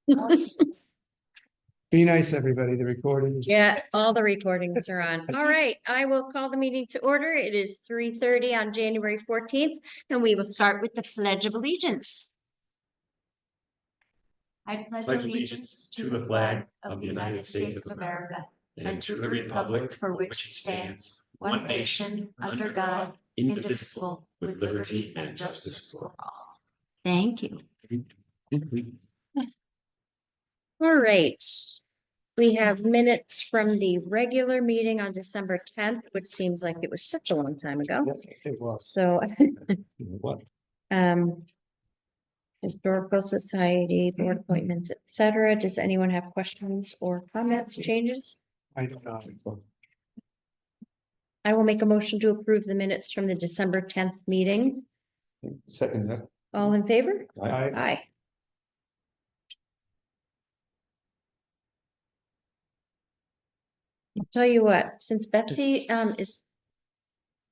Be nice, everybody. The recording is. Yeah, all the recordings are on. All right, I will call the meeting to order. It is 3:30 on January 14th, and we will start with the Pledge of Allegiance. I pledge allegiance to the flag of the United States of America and to the republic for which it stands, one nation, under God, indivisible, with liberty and justice for all. Thank you. All right. We have minutes from the regular meeting on December 10th, which seems like it was such a long time ago. It was. So, What? Historical Society, board appointments, etc. Does anyone have questions or comments, changes? I don't know. I will make a motion to approve the minutes from the December 10th meeting. Second that. All in favor? I. Aye. I'll tell you what, since Betsy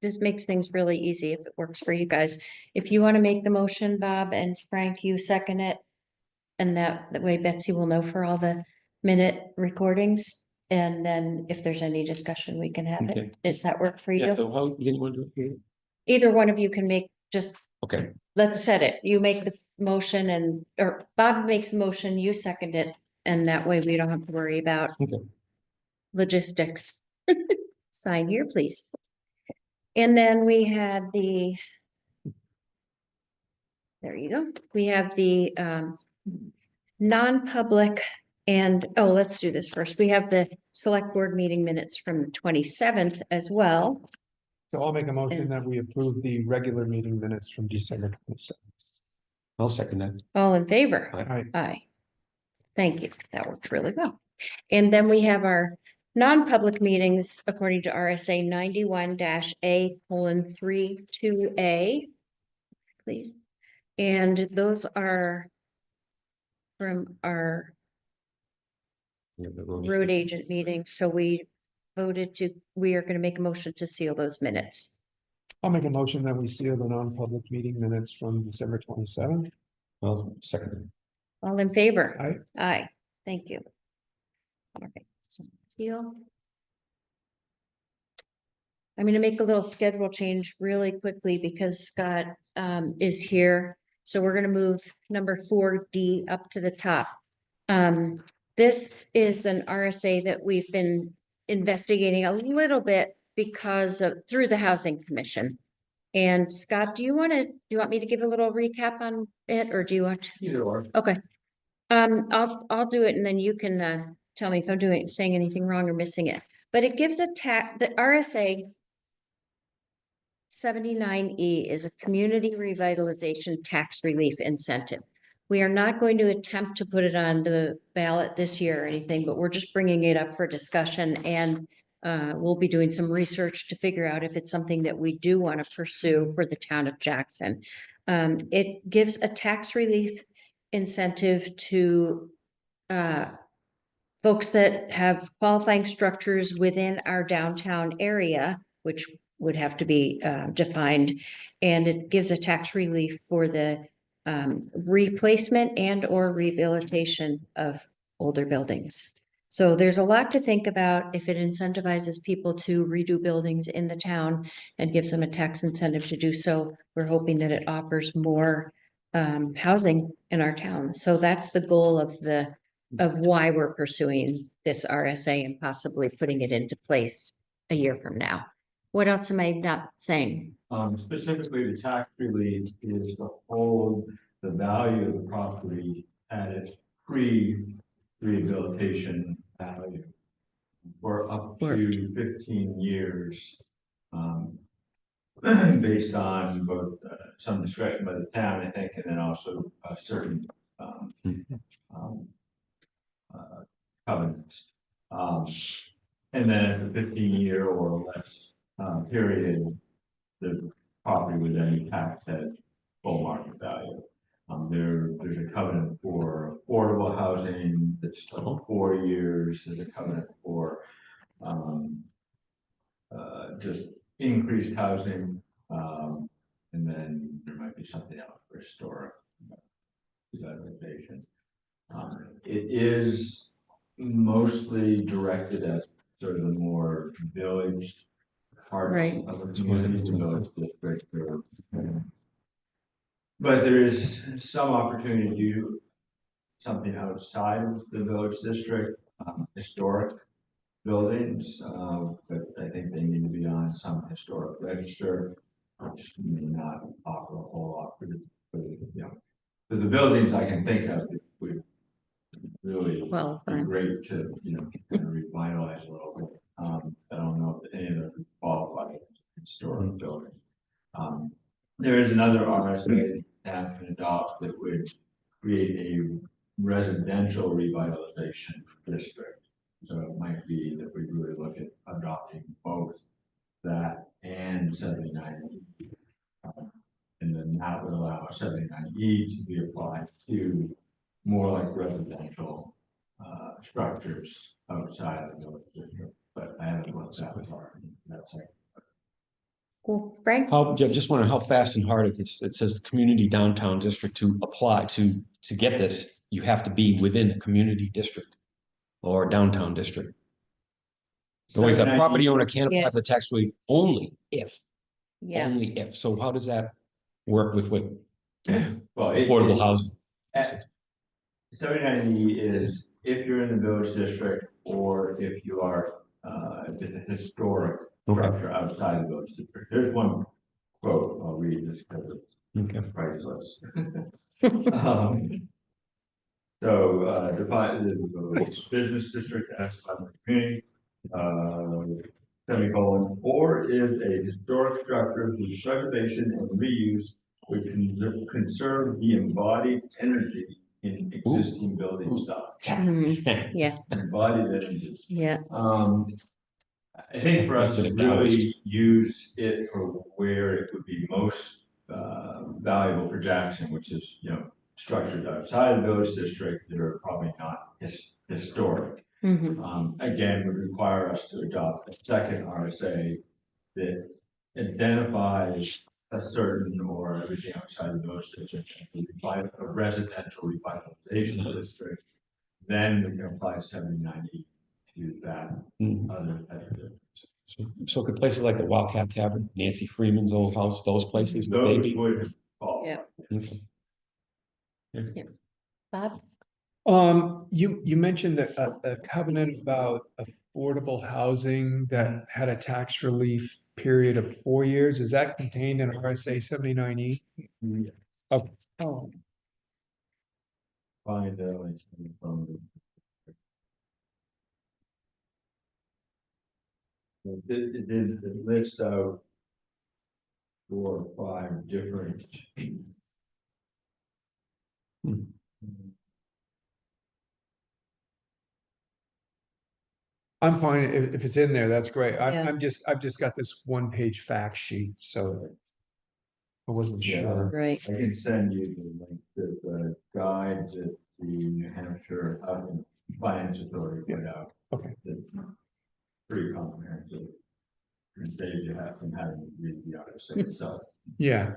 this makes things really easy if it works for you guys. If you want to make the motion, Bob, and Frank, you second it. And that way Betsy will know for all the minute recordings. And then if there's any discussion, we can have Okay. it. Does that work for you? Yeah, so how you want to do it? Either one of you can make just, Okay, let's set it. You make the motion or Bob makes the motion, you second it. And that way we don't have to worry about Okay. logistics. Sign here, please. And then we had there you go. We have the non-public and, oh, let's do this first. We have the select board meeting minutes from the 27th as well. So I'll make a motion that we approve the regular meeting minutes from December 27th. I'll second that. All in favor? Aye. Aye. Thank you. That worked really well. And then we have our non-public meetings according to RSA 91-A:32A. Please. And those are from our road agent meeting. So we are going to make a motion to seal those minutes. I'll make a motion that we seal the non-public meeting minutes from December 27th. I'll second it. All in favor? Aye. Aye. Thank you. All right. So seal. I'm going to make a little schedule change really quickly because Scott is here. So we're going to move number 4D up to the top. This is an RSA that we've been investigating a little bit because of through the Housing Commission. And Scott, do you want me to give a little recap on it, or do you want to? Either or. Okay. I'll do it and then you can tell me if I'm saying anything wrong or missing it. But it gives the RSA 79E is a community revitalization tax relief incentive. We are not going to attempt to put it on the ballot this year or anything, but we're just bringing it up for discussion, and we'll be doing some research to figure out if it's something that we do want to pursue for the town of Jackson. It gives a tax relief incentive to folks that have qualifying structures within our downtown area, which would have to be defined. And it gives a tax relief for the replacement and or rehabilitation of older buildings. So there's a lot to think about if it incentivizes people to redo buildings in the town and gives them a tax incentive to do so. We're hoping that it offers more housing in our town. So that's the goal of why we're pursuing this RSA and possibly putting it into place a year from now. What else am I not saying? Specifically, the tax relief is to hold the value of the property at its pre-rehabilitation value for up to 15 years, based on both some discretion by the town, I think, and then also a certain covenants. And then the 15-year or less period, the property would then be taxed at full market value. There's a covenant for affordable housing that's 4 years. There's a covenant for just increased housing, and then there might be something else for historic revitalization. it is mostly directed at sort of the more village parts Right. of the community, the village district. But there is some opportunity to do something outside the village district, historic buildings, but I think they need to be on some historic register, which may not offer a whole lot for the buildings I can think of, it would really Well, be great to, kind of revitalize a little bit. I don't know if any of them qualify as historic buildings. There is another RSA that can adopt that would create a residential revitalization district. So it might be that we really look at adopting both that and 79. And then that would allow 79E to be applied to more like residential structures outside of the village district. But I haven't looked that far. That's it. Well, Frank, How, just wondering how fast and hard, if it says community downtown district to apply to get this, you have to be within a community district or downtown district. So a 79E property owner can't apply Yeah. for the tax relief only if, yeah, only if. So how does that work with what Well, affordable housing? 79E is if you're in the village district or if you are in a historic structure outside the village district. There's one quote I'll read this because Okay. it's priceless. Define the business district as a community, semicolon, or is a historic structure whose preservation and reuse would conserve the embodied energy in existing building stock. Mhm. Yeah, Embodied energy. yeah, I think for us That's to been abolished. really use it for where it would be most valuable for Jackson, which is, structures outside the village district that are probably not historic. mhm, Again, would require us to adopt a second RSA that identifies a certain or everything outside the village district, a residential revitalization district. Then we can apply 79E to that other type of. So could places like the Wildcat Tavern, Nancy Freeman's old house, those places, would they Those be? would fall. Yeah. Okay. Bob, You mentioned that a covenant about affordable housing that had a tax relief period of 4 years. Is that contained in RSA 79E? oh, Find like from it lists out 4 or 5 different. I'm fine, if it's in there, that's great. Yeah. I've just got this one-page fact sheet, so I wasn't Yeah. sure. right, I can send you the link to the guide that the New Hampshire Housing Finance Authority put out. Okay. It's pretty comprehensive. And save you have from having to read the RSA itself. Yeah,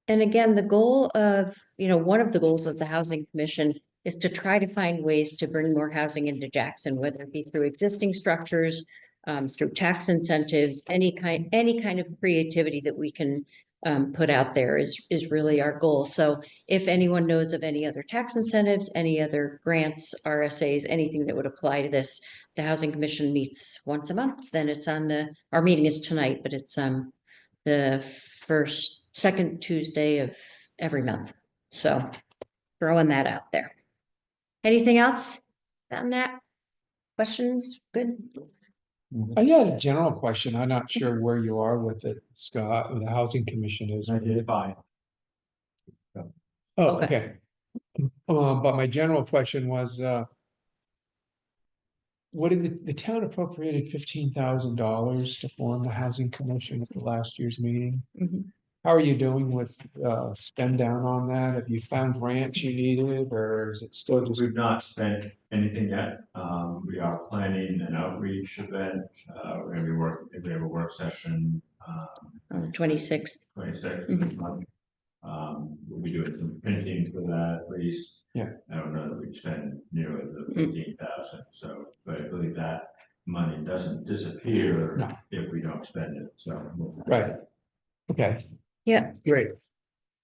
and again, the goal of, one of the goals of the Housing Commission is to try to find ways to bring more housing into Jackson, whether it be through existing structures, through tax incentives, any kind of creativity that we can put out there is really our goal. So if anyone knows of any other tax incentives, any other grants, RSAs, anything that would apply to this, the Housing Commission meets once a month. Then it's our meeting is tonight, but it's the second Tuesday of every month. So throwing that out there. Anything else on that? Questions? Good. I had a general question. I'm not sure where you are with it, Scott, with the Housing Commission is. I did fine. Oh, Okay. okay. But my general question was, what did the town appropriated $15,000 to form the Housing Commission at the last year's meeting? Mhm. How are you doing with spend down on that? Have you found grants you needed, or is it still just? We've not spent anything yet. We are planning an outreach event. We're gonna be we have a work session. On the 26th. 26th Mhm. this month. We'll be doing some printing for that at least. Yeah. I don't know that we'd spend nearly the Mm. 15,000, so, but I believe that money doesn't disappear No. if we don't spend it, so. Right. Okay. Yeah. Great.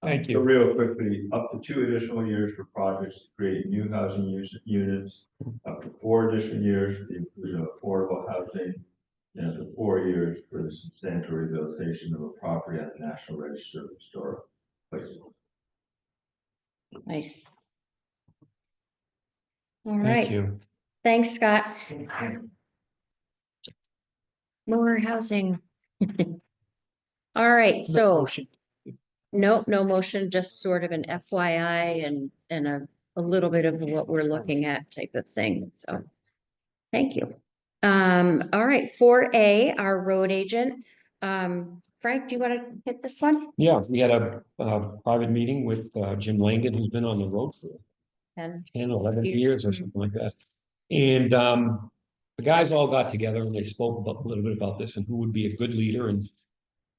Thank So you. real quickly, up to 2 additional years for projects to create new housing units, up to 4 additional years for the inclusion of affordable housing, and up to 4 years for the substantial rehabilitation of a property on the National Register of Historic Places. Nice. All Thank right. you. Thanks, Scott. More housing. All right, so Motion. no motion, just sort of an FYI and a little bit of what we're looking at type of thing, so. Thank you. All right, 4A, our road agent. Frank, do you want to hit this one? Yeah, we had a private meeting with Jim Langdon, who's been on the road for And 10, 11 Yeah. years or something like that. And the guys all got together and they spoke about a little bit about this and who would be a good leader. And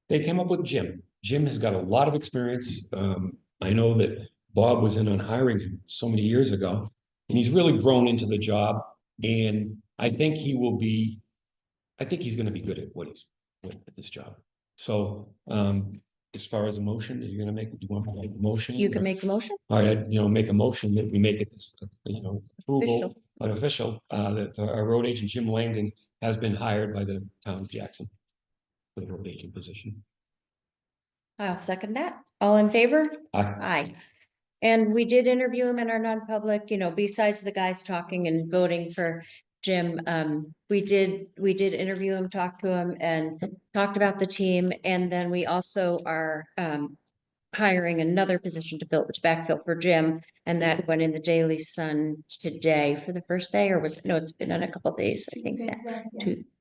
they came up with Jim. Jim has got a lot of experience. I know that Bob was in on hiring him so many years ago, and he's really grown into the job. And I think he's going to be good at what he's with at this job. So as far as a motion, do you want to make a motion? you can make the motion. All right, make a motion that we make it this, approval, Official. but official, that our road agent Jim Langdon has been hired by the town of Jackson for the road agent position. I'll second that. All in favor? Aye. Aye. And we did interview him in our non-public, besides the guys talking and voting for Jim, we did interview him, talk to him and talked about the team. And then we also are, hiring another position to backfill for Jim. And that went in the Daily Sun today for the first day, or no, it's been on a couple of days, I think.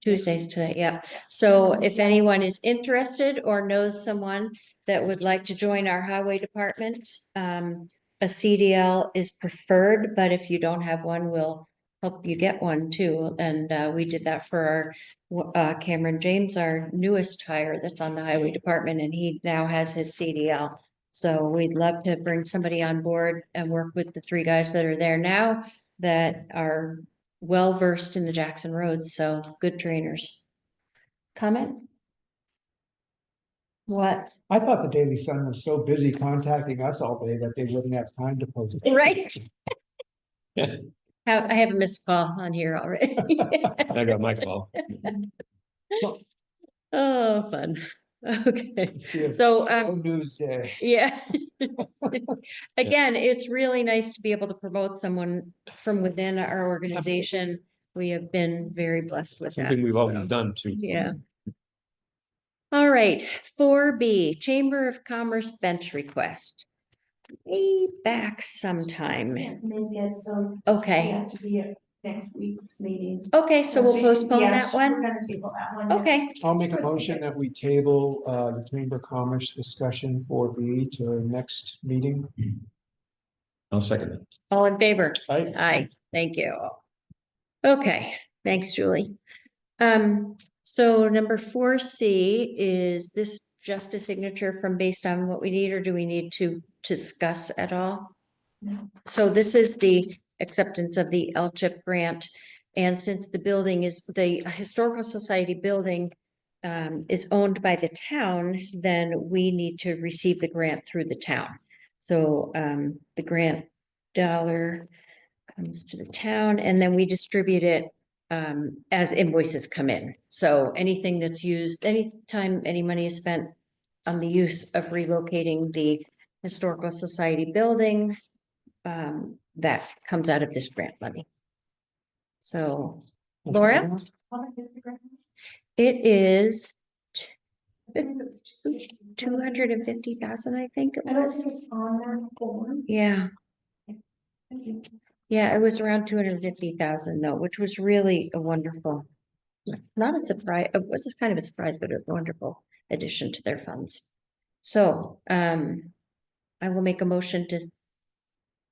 Tuesdays today, yeah. So if anyone is interested or knows someone that would like to join our highway department, a CDL is preferred, but if you don't have one, we'll help you get one too. And we did that for our Cameron James, our newest hire that's on the highway department, and he now has his CDL. So we'd love to bring somebody on board and work with the 3 guys that are there now that are well-versed in the Jackson roads, so good trainers. Comment? What? I thought the Daily Sun was so busy contacting us all day that they wouldn't have time to post it. Right? I have a missed call on here already. I got my call. Oh, fun. Okay, It's be a so, slow news day. yeah. Again, it's really nice to be able to promote someone from within our organization. We have been very blessed with that. Something we've always done too. Yeah. All right, 4B, Chamber of Commerce bench request. Way back sometime. Maybe so it Okay, has to be at next week's meeting. okay, so we'll postpone Yes, that one? We're gonna table that one. yes. Okay, I'll make a motion that we table the Chamber of Commerce discussion for B to our next meeting. I'll second it. all in favor? Aye. Aye, thank you. Okay, thanks, Julie. So number 4C, is this just a signature from based on what we need, or do we need to discuss at all? No. So this is the acceptance of the LCHIP grant. And since the building is, the Historical Society building is owned by the town, then we need to receive the grant through the town. So the grant dollar comes to the town, and then we distribute it as invoices come in. So anything that's used, anytime any money is spent on the use of relocating the Historical Society building, that comes out of this grant money. So Laura? How much is the grant? It is I think it was 250,000, I think it I don't was. think it's on that form. Yeah, Thank you. yeah, it was around 250,000 though, which was really a wonderful, not a surprise, it was kind of a surprise, but it was a wonderful addition to their funds. So, I will make a motion to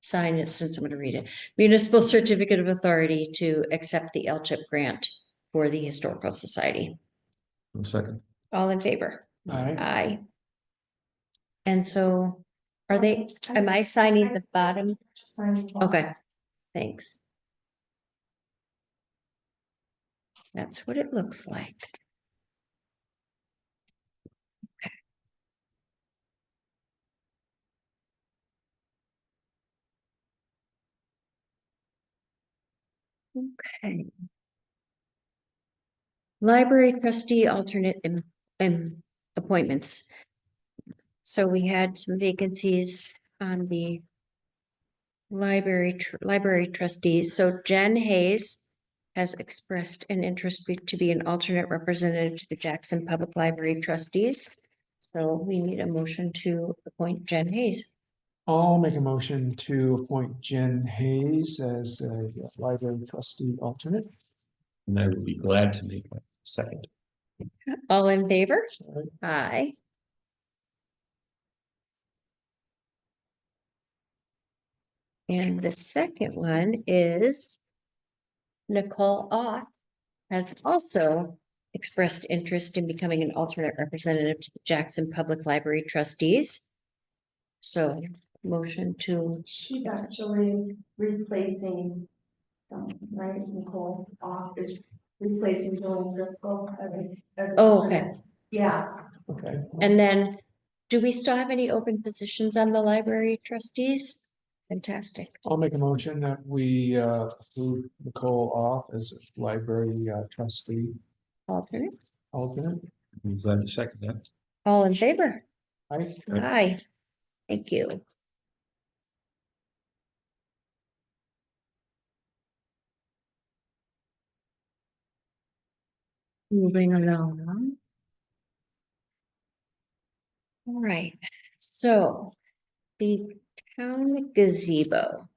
sign it, since I'm going to read it. Municipal Certificate of Authority to accept the LCHIP grant for the Historical Society. I'll second. All in favor? Aye. Aye. And so Are they, am I signing the bottom? Just signing the bottom. Okay, thanks. That's what it looks like. Okay. Library trustee alternate appointments. So we had some vacancies on the library trustees. So Jen Hayes has expressed an interest to be an alternate representative to the Jackson Public Library trustees. So we need a motion to appoint Jen Hayes. I'll make a motion to appoint Jen Hayes as a library trustee alternate. And I would be glad to make that second. All in favor? Aye. Aye. And the second one is Nicole Oth has also expressed interest in becoming an alternate representative to the Jackson Public Library trustees. So motion to, She's actually replacing, right, Nicole, is replacing Joan Driscoll. As Oh, okay. alternate. Yeah, Okay. and then do we still have any open positions on the library trustees? Fantastic. I'll make a motion that we approve Nicole Off as a library trustee Alternate, alternate. I'm glad to second that. all in favor? Aye. Aye. Thank you. Moving along. All right, so the town gazebo.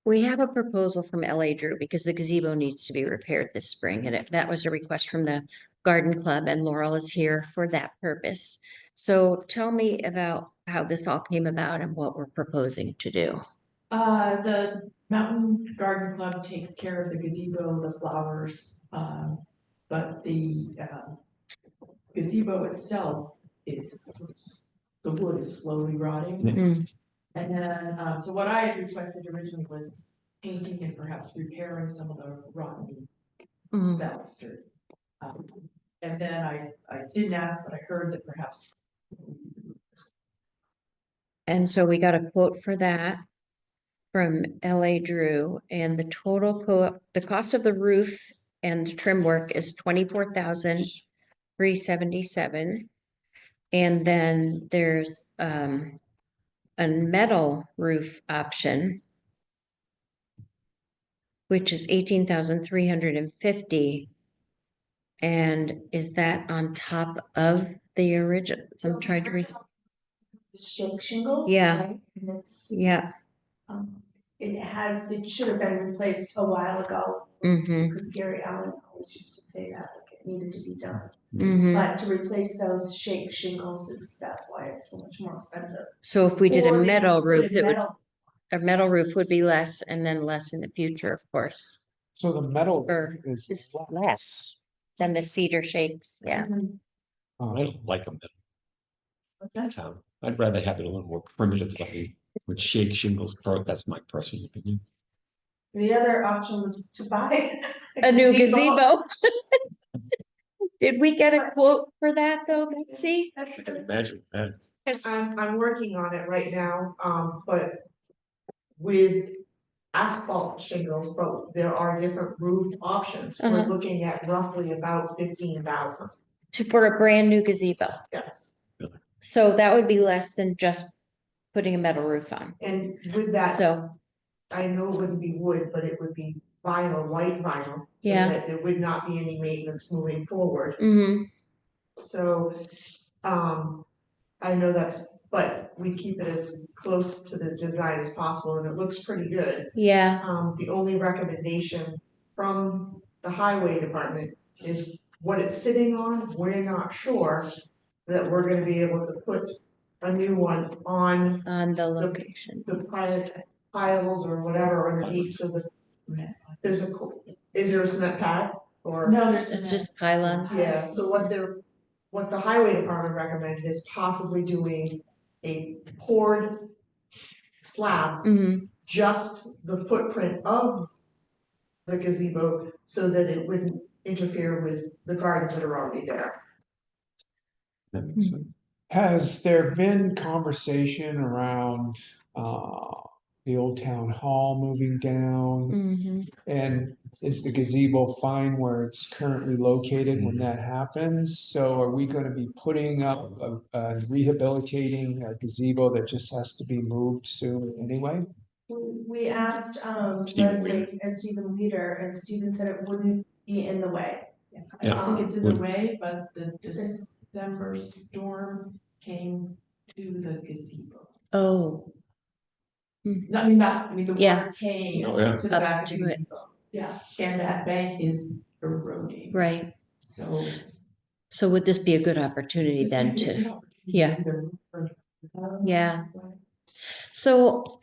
We have a proposal from LA Drew because the gazebo needs to be repaired this spring, and that was a request from the garden club, and Laurel is here for that purpose. So tell me about how this all came about and what we're proposing to do. The Mountain Garden Club takes care of the gazebo, the flowers, but the gazebo itself is, sort of the wood is slowly rotting. Mm. And then, so what I had requested originally was painting and perhaps repairing some of the rotten Mm. baluster. And then I didn't ask, but I heard that perhaps. And so we got a quote for that from LA Drew, and the total the cost of the roof and the trim work is $24,377. And then there's a metal roof option, which is 18,350. And is that on top of the original? So I'm trying to read. shake shingles. Yeah. Right? And it's, Yeah. it should have been replaced a while ago, Mm-hmm. because Gary Allen always used to say that, like it needed to be done. Mm-hmm. But to replace those shake shingles that's why it's so much more expensive. So if we did a Or they metal could put roof, in it would, metal. a metal roof would be less, and then less in the future, of course, So the metal Or is is less than the cedar shakes. Yeah. Mhm. I don't like them in town. I'd rather have it a little more primitive looking with shake shingles. That's my personal opinion. The other option was to buy. A new gazebo. Did we get a quote for that though, Betsy? I can imagine that. I'm working on it right now, but with asphalt shingles, but there are different roof options. We're Uh-huh. looking at roughly about 15,000. For a brand new gazebo. Yes. So that would be less than just putting a metal roof on. And with that, So, I know it wouldn't be wood, but it would be vinyl, white vinyl. So Yeah. that there would not be any maintenance moving forward. mhm. So, I know but we keep it as close to the design as possible and it looks pretty good. Yeah, The only recommendation from the highway department is what it's sitting on, we're not sure that we're gonna be able to put a new one on on the location. the piles or whatever underneath, so that is there a cement pad or? No, there's. It's just pylons. Yeah, so what they're what the highway department recommended is possibly doing a poured slab, Mhm. just the footprint of the gazebo, so that it wouldn't interfere with the gardens that are already there. That makes sense. Has there been conversation around, the old town hall moving down? Mhm. And is the gazebo fine where it's currently located when that happens? So are we gonna be putting up rehabilitating a gazebo that just has to be moved soon anyway? We asked, Stephen Leslie and Stephen Weeder, and Stephen said it wouldn't be in the way. I don't think it's in the Would- way, but the December storm came to the gazebo. Oh, I mean, the Yeah. water came Oh, yeah. to the Up back of to the it. gazebo. Yeah, and that bank is eroding. right. So. So would this be a good opportunity then to, yeah. Yeah. so.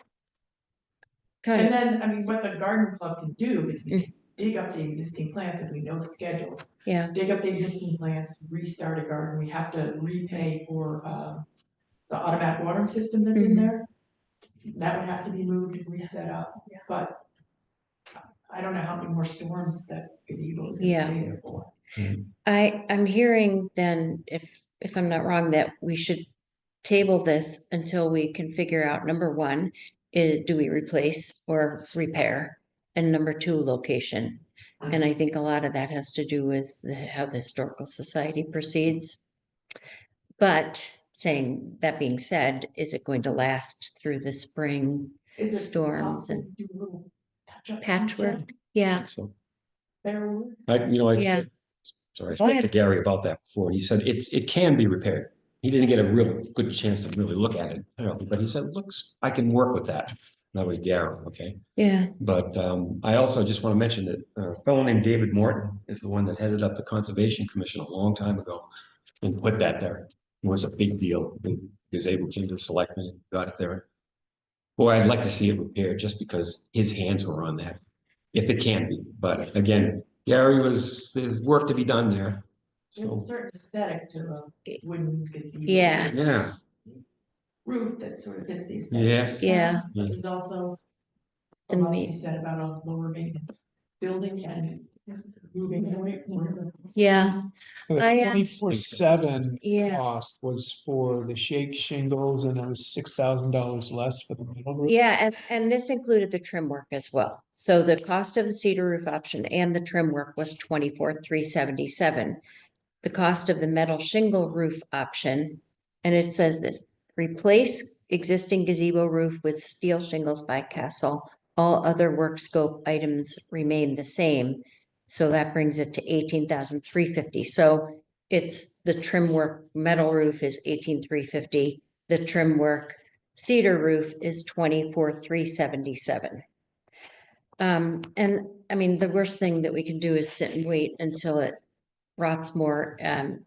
Kind And of, then, I mean, what the garden club can do is we can dig up the existing plants if we know the schedule. yeah, Dig up the existing plants, restart a garden, we have to repay for, the automatic watering system that's in Mhm. there. That would have to be moved and reset up, but I don't know how many more storms that gazebo is gonna Yeah. stay there for. I'm hearing then, if I'm not wrong, that we should table this until we can figure out, number one, do we replace or repair? And number two, location. And I think a lot of that has to do with how the Historical Society proceeds. But that being said, is it going to last through the spring Is it storms possible and to do a little touch-up? patchwork? Yeah, So, Fair work? Yeah. Sorry, I Go spoke to ahead. Gary about that before, and he said it can be repaired. He didn't get a real good chance to really look at it, but he said, looks, I can work with that. That was Gary, okay? yeah, But I also just want to mention that a fellow named David Morton is the one that headed up the Conservation Commission a long time ago and put that there. It was a big deal. He was able to do the selectmen and got it there. Boy, I'd like to see it repaired just because his hands were on that, if it can be. But again, there's work to be done there. There's a So, certain aesthetic to a wooden gazebo. Yeah. yeah, Roof that sort of fits the aesthetic. Yes. Yeah. But there's also a The lot to ma- be said about a lower maintenance building and moving away from. yeah, The I, 24/7 yeah. cost was for the shake shingles and it was $6,000 less for the metal roof. Yeah, and this included the trim work as well. So the cost of the cedar roof option and the trim work was 24,377. The cost of the metal shingle roof option, and it says this, replace existing gazebo roof with steel shingles by Castle. All other work scope items remain the same. So that brings it to 18,350. So it's the trim work metal roof is 18,350. The trim work cedar roof is 24,377. And I mean, the worst thing that we can do is sit and wait until it rots more, and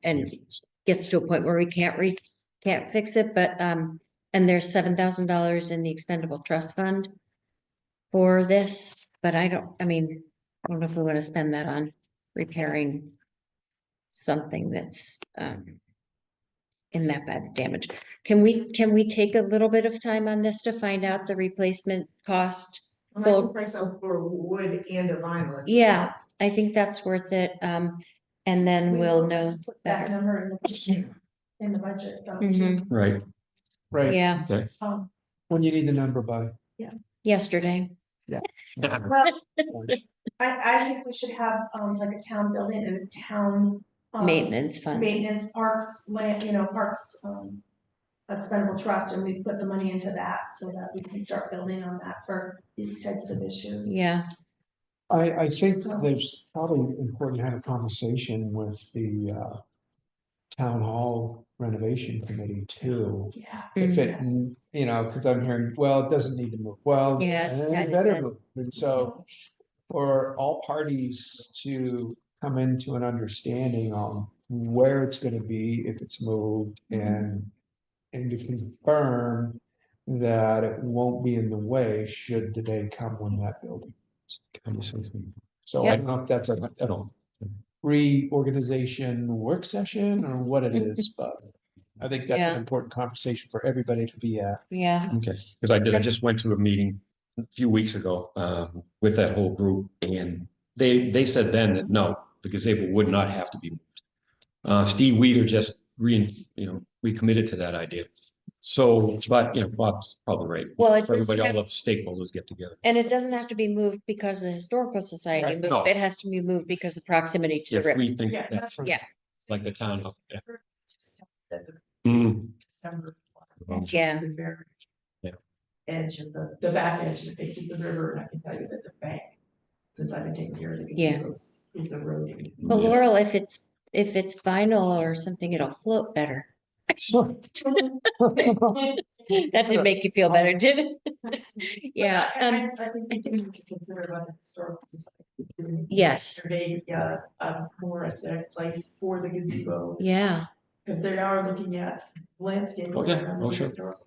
gets to a point where we can't fix it, but, and there's $7,000 in the expendable trust fund for this, but I don't know if we want to spend that on repairing something that's, in that bad damage. Can we take a little bit of time on this to find out the replacement cost? And I can price out for wood and a vinyl. Yeah, I think that's worth it, and then We we'll will know Put that better. number in the budget. Mhm. right, Right, Yeah, okay. when you need the number by. yesterday. Well, I think we should have, like a town building and a town. Maintenance fund. Maintenance, parks, parks, expendable trust, and we put the money into that so that we can start building on that for these types of issues. Yeah, I think there's probably important to have a conversation with the town hall renovation committee too. Yeah. If it, Yes. because I'm hearing, well, it doesn't need to move, well, Yeah, it better move. And so for all parties to come into an understanding on where it's gonna be if it's moved and to confirm that it won't be in the way should the day come when that building. So I Yep. don't know if that's a, reorganization work session or what it is, but I think that's Yeah. an important conversation for everybody to be at. Yeah, Okay, because I just went to a meeting a few weeks ago, with that whole group, and they said then that no, the gazebo would not have to be moved. Steve Weeder just recommitted to that idea. So, but, Bob's probably right. Well, it For everybody, doesn't all the stakeholders get together. and it doesn't have to be moved because the historical society Right. moved. No. It has to be moved because the proximity to the If river. we think Yeah, that's Yeah. like the town of, yeah. That the Mm, December. Yeah. The very Yeah. edge of the back edge that faces the river, and I can tell you that the bank, since I've been taking care of the Yeah. gazebos, is eroding. But yeah. Laurel, if it's vinyl or something, it'll float better. That did make you feel better, didn't it? Yeah, I think we can consider about the historical society. doing yes, a more aesthetic place for the gazebo, yeah, because they are looking at landscape. Oh, yeah. around Oh, the sure. historical.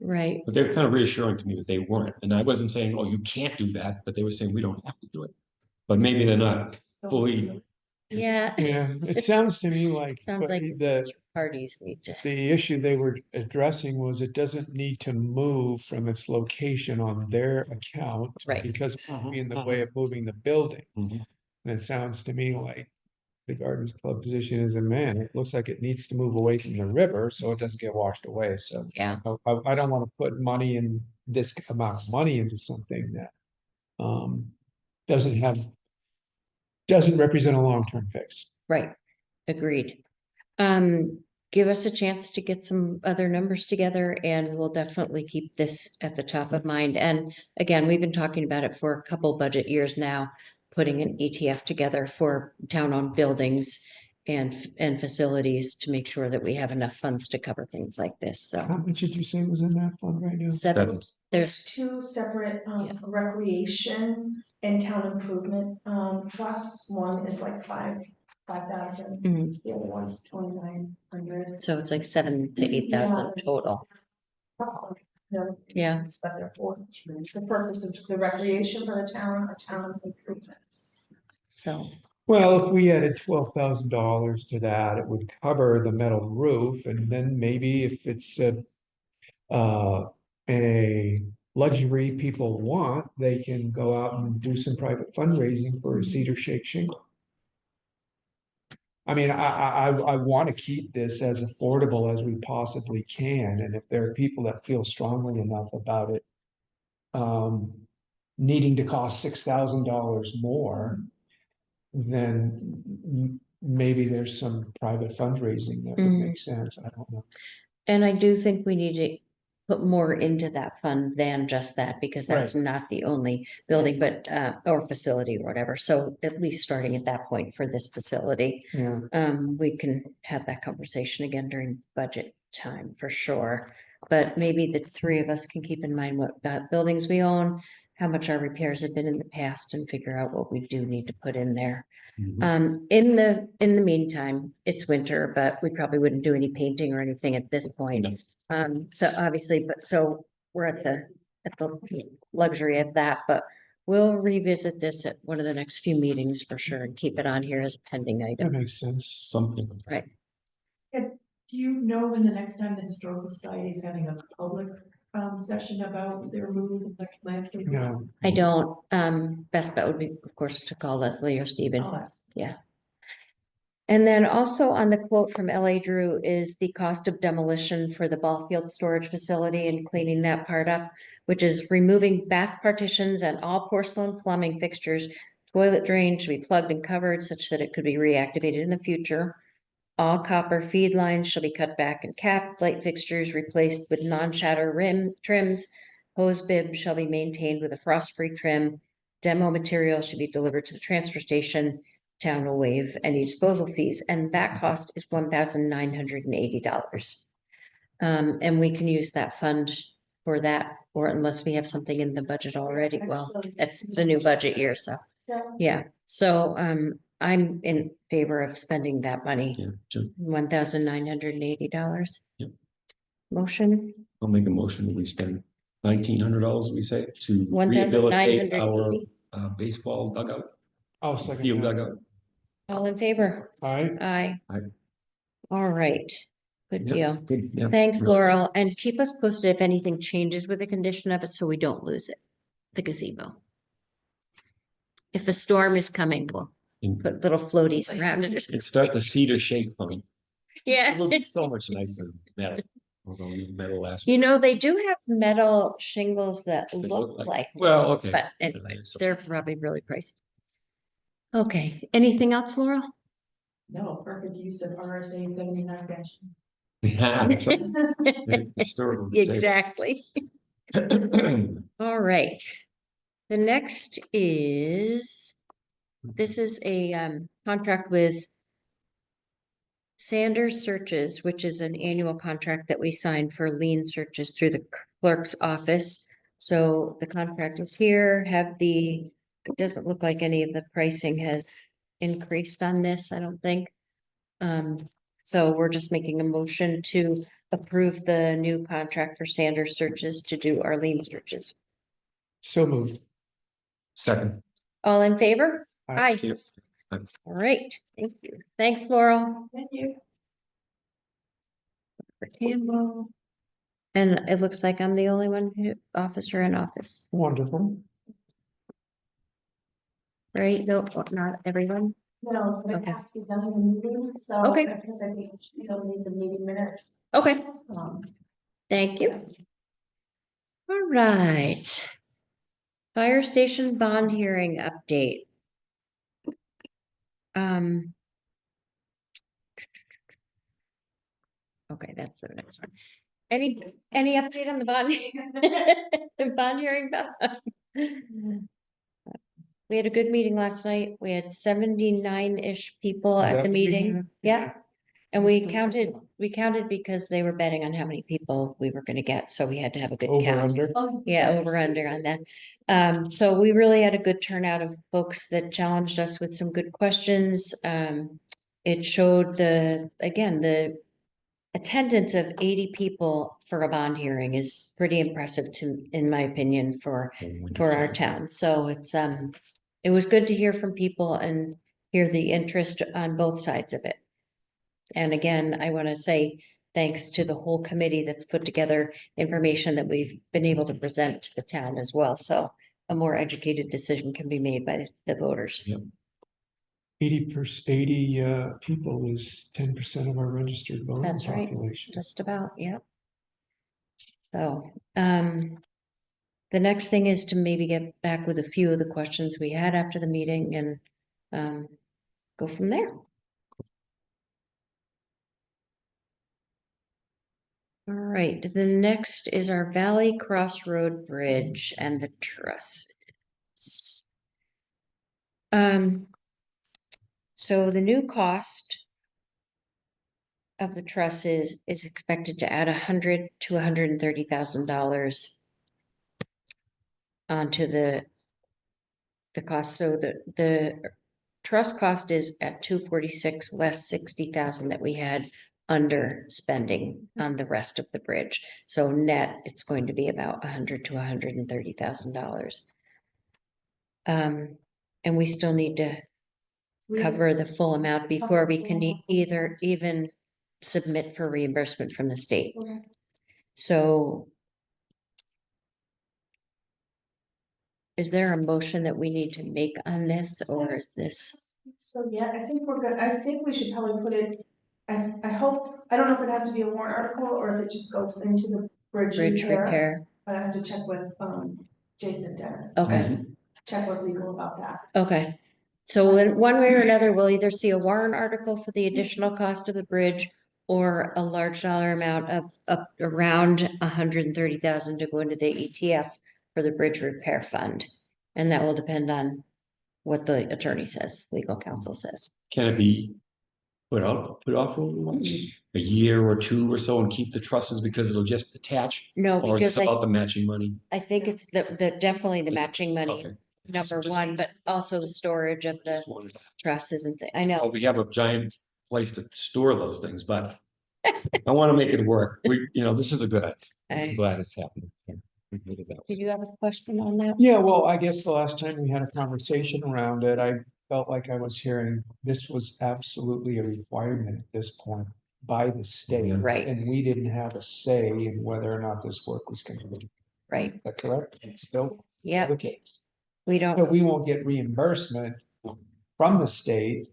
right. But they were kind of reassuring to me that they weren't. And I wasn't saying, oh, you can't do that, but they were saying we don't have to do it. But maybe they're not fully, Yeah, Yeah, it sounds to me like sounds like the parties need to, the issue they were addressing was it doesn't need to move from its location on their account. Right. Because it would be in the way of moving the building. Mhm. And it sounds to me like the Gardens Club position is, man, it looks like it needs to move away from the river so it doesn't get washed away, so. yeah, I don't wanna put money in, this amount of money into something that. Doesn't represent a long-term fix. right, agreed. Give us a chance to get some other numbers together and we'll definitely keep this at the top of mind. And again, we've been talking about it for a couple budget years now, putting an ETF together for town-owned buildings and facilities to make sure that we have enough funds to cover things like this, How so. much did you say was in that fund right now? Seven, there's, Two separate, Yeah. recreation and town improvement, trusts. One is like 5,000, mm, the other one's 2,900. so it's like 7,000 to 8,000 total, yeah. But they're for the purposes of the recreation for the town, or town's improvements. So, Well, if we added $12,000 to that, it would cover the metal roof, and then maybe if it's a luxury people want, they can go out and do some private fundraising for a cedar shake shingle. I mean, I want to keep this as affordable as we possibly can, and if there are people that feel strongly enough about it. Needing to cost $6,000 more. Then maybe there's some private fundraising that would Mhm. make sense, I don't know. and I do think we need to put more into that fund than just that, because that's not the only building, but, or facility or whatever. So at least starting at that point for this facility, Yeah, we can have that conversation again during budget time for sure. But maybe the three of us can keep in mind what buildings we own, how much our repairs have been in the past, and figure out what we do need to put in there. Mhm. In the meantime, it's winter, but we probably wouldn't do any painting or anything at this point. No. So obviously, so we're at the luxury of that, but we'll revisit this at one of the next few meetings for sure and keep it on here as a pending that item. makes sense. Something. Right. Do you know when the next time the historical society is having a public session about their move in the landscape? No, I don't, best bet would be, of course, to call Leslie or Stephen. I'll ask. And then also on the quote from LA Drew is the cost of demolition for the ball field storage facility and cleaning that part up, which is removing bath partitions and all porcelain plumbing fixtures. Toilet drain should be plugged and covered such that it could be reactivated in the future. All copper feed lines shall be cut back and capped, light fixtures replaced with non-shatter rim trims. Hose bib shall be maintained with a frost-free trim. Demo material should be delivered to the transfer station. Town will waive any disposal fees, and that cost is $1,980. And we can use that fund for that, or unless we have something in the budget already. Well, it's the new budget year, so, yeah. So, I'm in favor of spending that money, Yeah, Jim, $1,980. Yep. Motion, I'll make a motion that we spend $1,900, we say, to rehabilitate our $1,980. baseball dugout, I'll second field that. dugout. All in favor? Aye. Aye. Aye. All right, good Yep, deal. good, yeah. Thanks, Yeah. Laurel, and keep us posted if anything changes with the condition of it, so we don't lose it, the gazebo. If a storm is coming, we'll And put little floaties around it or something. start the cedar shake coming. Yeah. It will be so much nicer than metal. Although metal lasts. You know, they do have metal shingles that They look like, Well, okay. but anyway, So- they're probably really pricey. Okay, anything else, Laurel? No, perfect use of RSA 79 dash. Yeah, that's right. The historical shape. Exactly. All right. The next is, this is a contract with Sanders Searches, which is an annual contract that we sign for lien searches through the clerk's office. So the contract is here, it doesn't look like any of the pricing has increased on this, I don't think. So we're just making a motion to approve the new contract for Sanders Searches to do our lien searches. So moved. Second. All in favor? Aye. Aye. Yep. All right, thank you. Thanks, Laurel. Thank you. For Campbell. And it looks like I'm the only one who, officer in office, Wonderful. right? No, not everyone. No, but it Okay. has to be done in the meeting, so. Okay. Because I think you don't need the meeting minutes. Okay, Um, thank you. All right. Fire station bond hearing update. Okay, that's the next one. Any update on the bond? The bond hearing? We had a good meeting last night. We had 79-ish people Is at that the what we meeting. had? Yeah. And we counted because they were betting on how many people we were gonna get, so we had to have a good Over, count. under. Yeah, over under on that. So we really had a good turnout of folks that challenged us with some good questions. It showed again, the attendance of 80 people for a bond hearing is pretty impressive in my opinion, for our town. So it was good to hear from people and hear the interest on both sides of it. And again, I want to say thanks to the whole committee that's put together information that we've been able to present to the town as well. So a more educated decision can be made by the voters. 80 people is 10% of our registered voting That's right. population. Just about, yep. So, the next thing is to maybe get back with a few of the questions we had after the meeting and, go from there. All right, the next is our Valley Crossroad Bridge and the trusses. So the new cost of the trusses is expected to add $100,000 to $130,000 onto the cost. So the truss cost is at 246 less 60,000 that we had under spending on the rest of the bridge. So net, it's going to be about $100,000 to $130,000. And we still need to cover the full amount before we can even submit for reimbursement from the state. Okay. So is there a motion that we need to make on this, or is this? So, yeah, I think we're good. I think we should probably put it, I hope, I don't know if it has to be a warrant article or if it just goes into the bridge Bridge repair. repair? But I have to check with, Jason Dennis. Okay, Check with legal about that. okay. So in one way or another, we'll either see a warrant article for the additional cost of the bridge or a large dollar amount of up around 130,000 to go into the ETF for the bridge repair fund. And that will depend on what the attorney says, legal counsel says. Can it be put off a year or two or so and keep the trusses because it'll just attach? No, Or is because it about the matching money? I think it's definitely the matching money, Okay. number Just- one, but also the storage of the Just wondered. trusses and things. I Well, know. we have a giant place to store those things, but I want to make it work. This is a good idea. I'm I- glad it's happening. Yeah, we did it that way. Did you have a question on that? Yeah, well, I guess the last time we had a conversation around it, I felt like I was hearing this was absolutely a requirement at this point by the state. Right. And we didn't have a say in whether or not this work was going to be. Right. Is that correct? It's still Yep. the case. We don't, But we won't get reimbursement from the state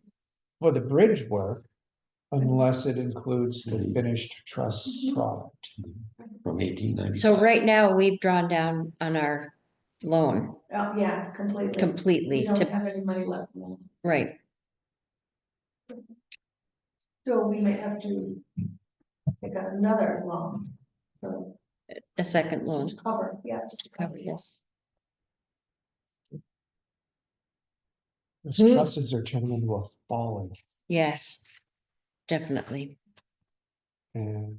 for the bridge work unless it includes the finished truss product. From 1895. so right now, we've drawn down on our loan Yeah, completely. We completely don't to, have any money left. right, So we may have to pick up another loan. So a second loan to cover, yeah. to cover, yes. Those Hmm. trusses are turning into a folly Yes, definitely. and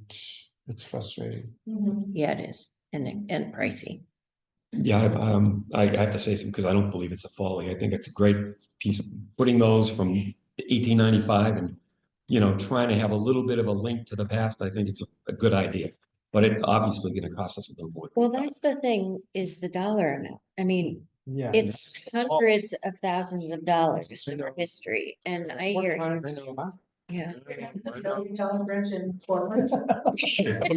it's frustrating. Mhm. Yeah, it is. And pricey. Yeah, I have to say something because I don't believe it's a folly. I think it's a great piece of putting those from 1895 and, you know, trying to have a little bit of a link to the past. I think it's a good idea, but it's obviously going to cost us a little more. Well, that's the thing, is the dollar amount. I mean, Yeah. it's hundreds of thousands of dollars in our history, and I hear, yeah. The Billy John Bridge in Portland.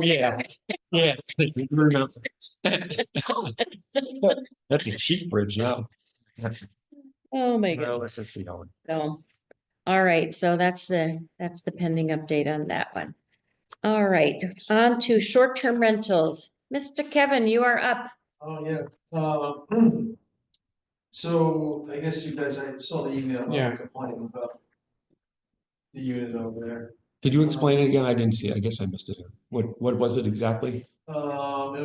Yeah, yes. That's a cheap bridge now. Oh, my Well, let's goodness. just see how it- So, all right, so that's the pending update on that one. All right, on to short-term rentals. Mr. Kevin, you are up. Oh, yeah, so I guess you guys, I saw the email, Yeah. complaining about the unit over there. Could you explain it again? I didn't see it. I guess I missed it. What was it exactly? It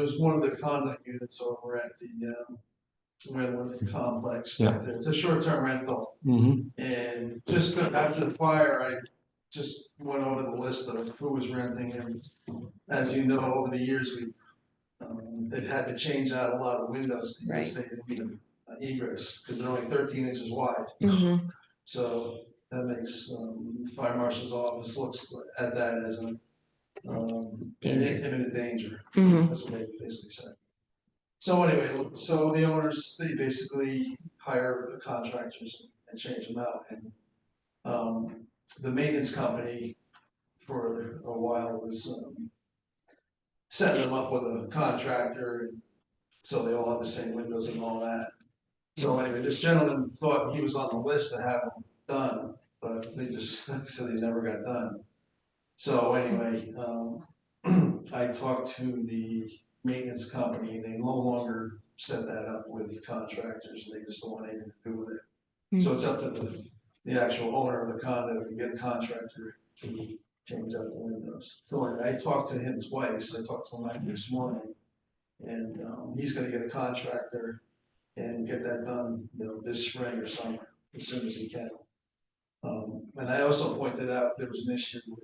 was one of the condo units over at the complex. Yeah. It's a short-term rental, Mm-hmm. and just after the fire, I just went over the list of who was renting, and as you know, over the years, they've had to change out a lot of windows because they didn't need egress, because they're only 13 inches wide. Mhm. So that makes, fire marshal's office looks at that as an Danger. imminent danger. Mhm. That's what they basically said. So anyway, so the owners, they basically hire the contractors and change them out, and the maintenance company for a while was setting them up with a contractor, and so they all have the same windows and all that. So anyway, this gentleman thought he was on the list to have them done, but they just said they never got done. So anyway, I talked to the maintenance company, and they no longer set that up with contractors, they just don't want anything to do with it. So it's up to the actual owner of the condo to get a contractor to change out the windows. So anyway, I talked to him twice, I talked to him like this morning, and he's gonna get a contractor and get that done, you know, this spring or summer, as soon as he can. And I also pointed out there was an issue with,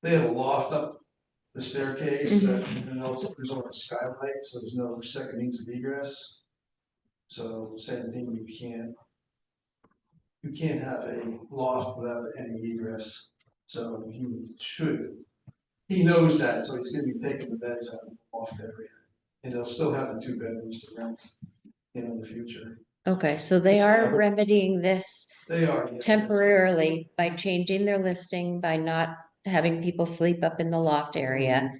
they have a loft up the staircase, and also there's only a skylight, so there's no second means of egress. So same thing, you can't have a loft without any egress, so he knows that, so he's gonna be taking the beds out of the loft area. And they'll still have the 2 bedrooms to rent, in the future. Okay, so they are remedying this They are. yes. temporarily by changing their listing, by not having people sleep up in the loft area.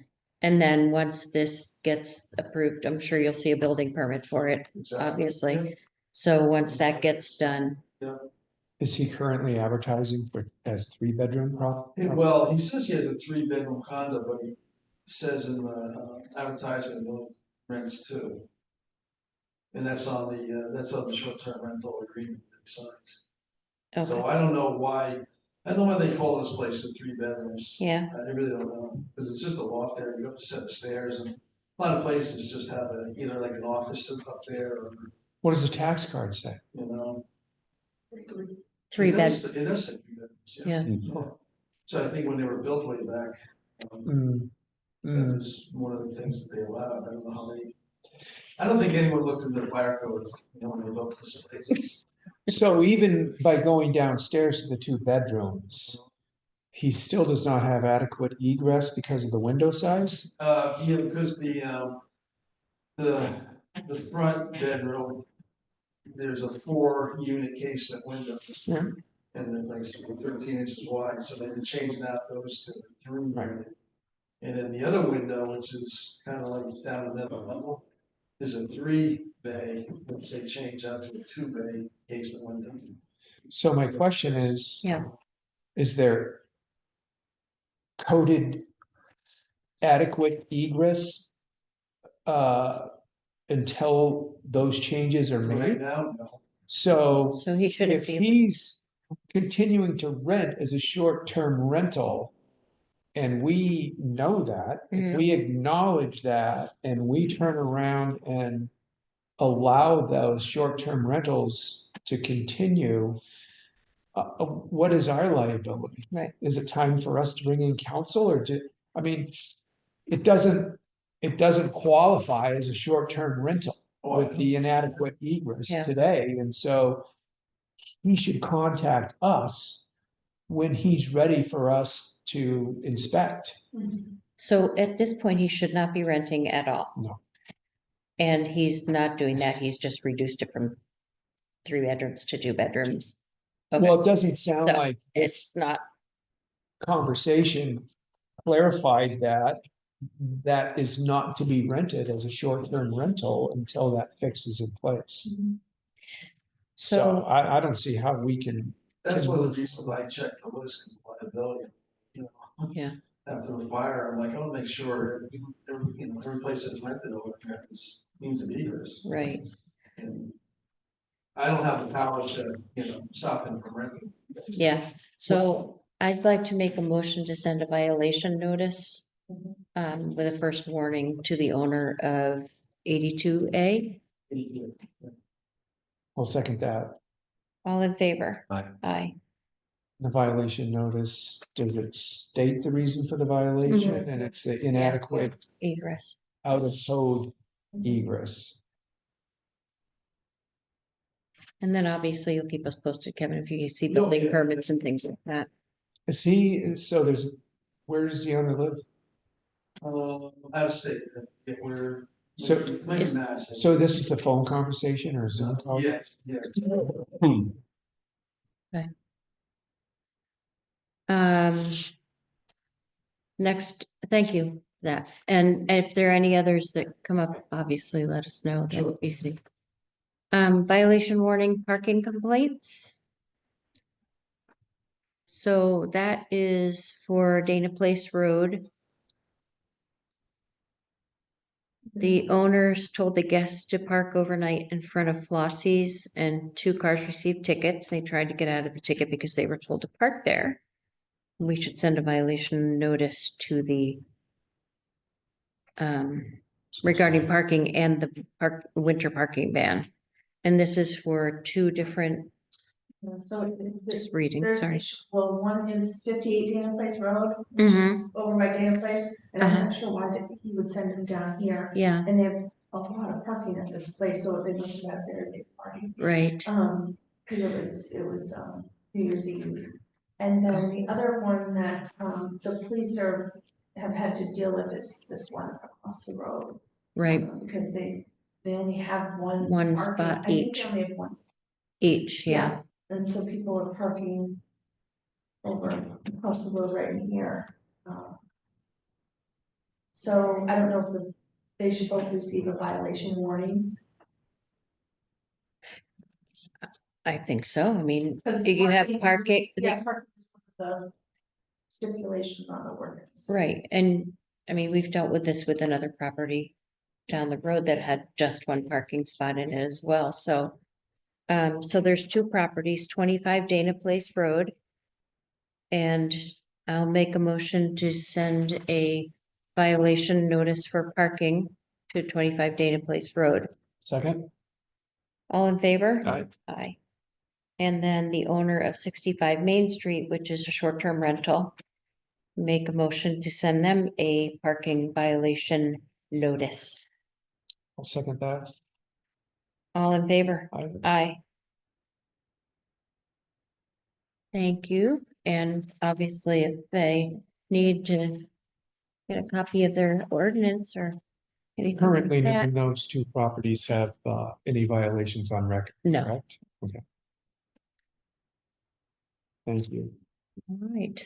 And then once this gets approved, I'm sure you'll see a building permit for it, Exactly. obviously. So once that gets done, Is he currently advertising as 3-bedroom property? Well, he says he has a 3-bedroom condo, but he says in the advertisement, he rents 2. And that's on the short-term rental agreement that he signs. okay, So I don't know why they call those places 3 bedrooms. yeah, I really don't know, because it's just a loft there, you go up a set of stairs, and a lot of places just have either like an office up there, or, What does the tax card say? you know. 3 bed, It does say 3 bedrooms, yeah. yeah, So I think when they were built way back, Mm, that mm. was one of the things that they allowed. I don't know how I don't think anyone looked into the fire code, when they built this places. So even by going downstairs to the 2 bedrooms, he still does not have adequate egress because of the window size? Yeah, because the front bedroom there's a 4-unit casement window. Yeah. And then like 13 inches wide, so they've been changing out those to 3 unit. And then the other window, which is kind of like down the middle level, is a 3-bay, which they change out to a 2-bay casement window. So my question is. Yeah. Is there coded adequate egress? Until those changes are Right made? now, no. So So he shouldn't if be, he's continuing to rent as a short-term rental. And we know that, if we acknowledge that, and we turn around and allow those short-term rentals to continue. What is our liability? Right. Is it time for us to bring in counsel or I mean, it doesn't qualify as a short-term rental with the inadequate egress Yeah. today, and so he should contact us when he's ready for us to inspect. so at this point, he should not be renting at all. No. And he's not doing that, he's just reduced it from 3 bedrooms to 2 bedrooms. Okay, Well, it doesn't sound So, like this it's not, conversation clarified that that is not to be rented as a short-term rental until that fix is in place. So so, I don't see how we can. That's one of the reasons I checked the list of liability. You know, yeah, after a fire, I'm like, I want to make sure every place that's rented over there is means of egress. right, And I don't have the power to, stop them from renting. yeah, so I'd like to make a motion to send a violation notice. With a first warning to the owner of 82A. I'll second that. All in favor? Aye. Aye. The violation notice, does it state the reason for the violation? And it's the inadequate Egress. out of code egress. And then obviously you'll keep us posted, Kevin, if you see No, building yeah. permits and things like that. Is he, so where does the owner live? Out of state, if we're. So- Lincoln, Mass. So this is a phone conversation or a Zoom call? Yeah, yeah. Next, thank you, for that. And if there are any others that come up, obviously let us know. That would be easy. Violation warning, parking complaints. So that is for Dana Place Road. The owners told the guests to park overnight in front of Flossie's and 2 cars received tickets. They tried to get out of the ticket because they were told to park there. We should send a violation notice to the regarding parking and the winter parking ban. And this is for 2 different, So just reading, there's, sorry. well, one is 58 Dana Place Road, which is over by Dana Place, and I'm not sure why he would send them down here. Yeah, And they have a lot of parking at this place, so they must have had very big party. right. Cause it was New Year's Eve. And then the other one that, the police have had to deal with is this one across the road. Right, Because they only have one. One parking. spot I think each. they only have one. each, yeah. And so people are parking over across the road right in here. So I don't know if they should both receive a violation warning. I think so. I mean, 'Cause you have parking is- parking, Yeah, parking is the stipulation on the ordinance. right, and I mean, we've dealt with this with another property down the road that had just 1 parking spot in it as well, so. So there's 2 properties, 25 Dana Place Road. And I'll make a motion to send a violation notice for parking to 25 Dana Place Road. Second? All in favor? Aye. Aye. And then the owner of 65 Main Street, which is a short-term rental, make a motion to send them a parking violation notice. I'll second that. All in favor? Aye. Aye. Thank you. And obviously, if they need to get a copy of their ordinance or Anything Currently, like none that? of those two properties have any violations on record, No. correct? Okay. Thank you. All right.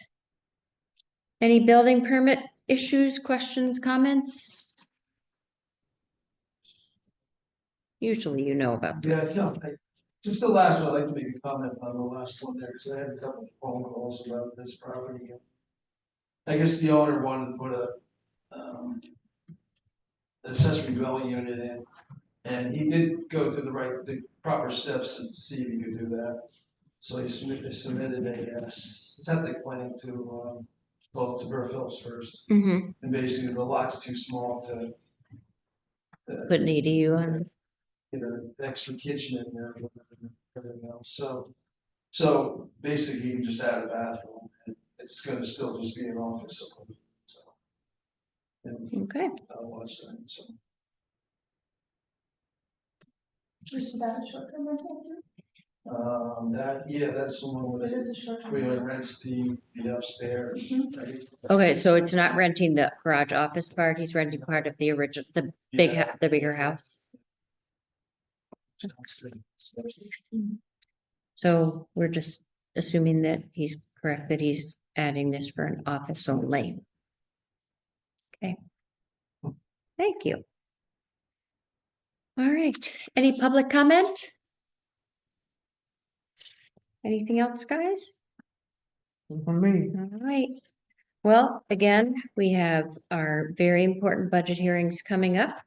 Any building permit issues, questions, comments? Usually you know about them. Yeah, no, just the last one, I'd like to make a comment on the last one there, because I had a couple of phone calls about this property. I guess the owner wanted to put an accessory dwelling unit in, and he did go through the proper steps to see if he could do that. So he submitted a septic plan to, well, to Burr Phillips first, Mm-hmm. and basically the lot's too small to Put an EDU on. get an extra kitchen in there, and everything else, so basically you can just add a bathroom, and it's gonna still just be an office, so. And Okay. I'll watch that, so. Is that a short-term rental too? That's the one where It is a short-term. we rental. rents the upstairs, right? Okay, so it's not renting the garage office part, he's renting part of the original, the big, Yeah. the bigger house. So we're just assuming that he's correct, that he's adding this for an office only. Okay. Thank you. All right, any public comment? Anything else, guys? For me. All right. Well, again, we have our very important budget hearings coming up.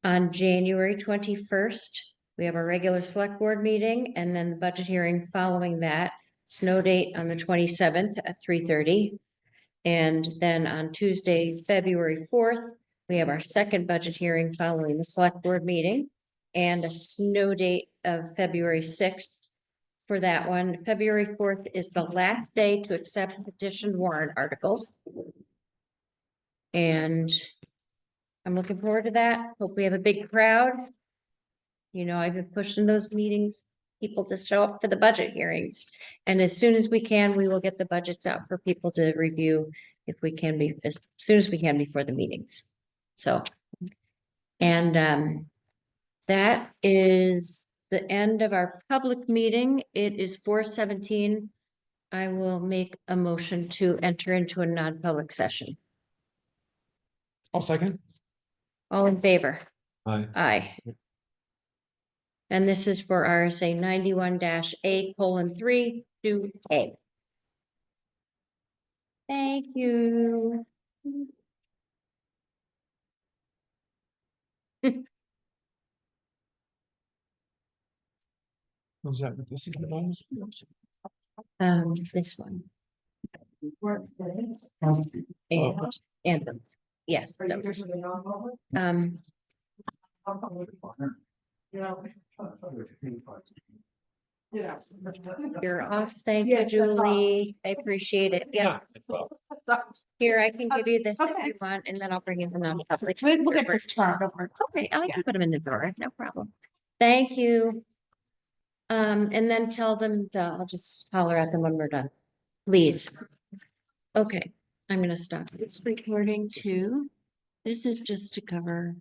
On January 21st, we have our regular select board meeting and then the budget hearing following that. Snow date on the 27th at 3:30. And then on Tuesday, February 4th, we have our second budget hearing following the select board meeting. And a snow date of February 6th for that one. February 4th is the last day to accept petition warrant articles. And I'm looking forward to that. Hope we have a big crowd. You know, I've been pushing those meetings, people to show up for the budget hearings. And as soon as we can, we will get the budgets out for people to review if we can be, as soon as we can before the meetings. So, and that is the end of our public meeting. It is 4:17. I will make a motion to enter into a non-public session. I'll second. All in favor? Aye. Aye. And this is for RSA 91-A:3 to A. Thank you. Was that what this is about? This one. Oh. And those. Yes. Are you just a non-public? Um, Yeah. you're off. Thank you, Yes, that's all. Julie. I appreciate it. Yeah. Here, I can give you this if you want, and then I'll bring in the non-public. We'll get this tomorrow. Okay, I can put them in the drawer, no problem. Thank you. And then tell them, I'll just holler at them when we're done, please. Okay, I'm gonna stop this recording too. This is just to cover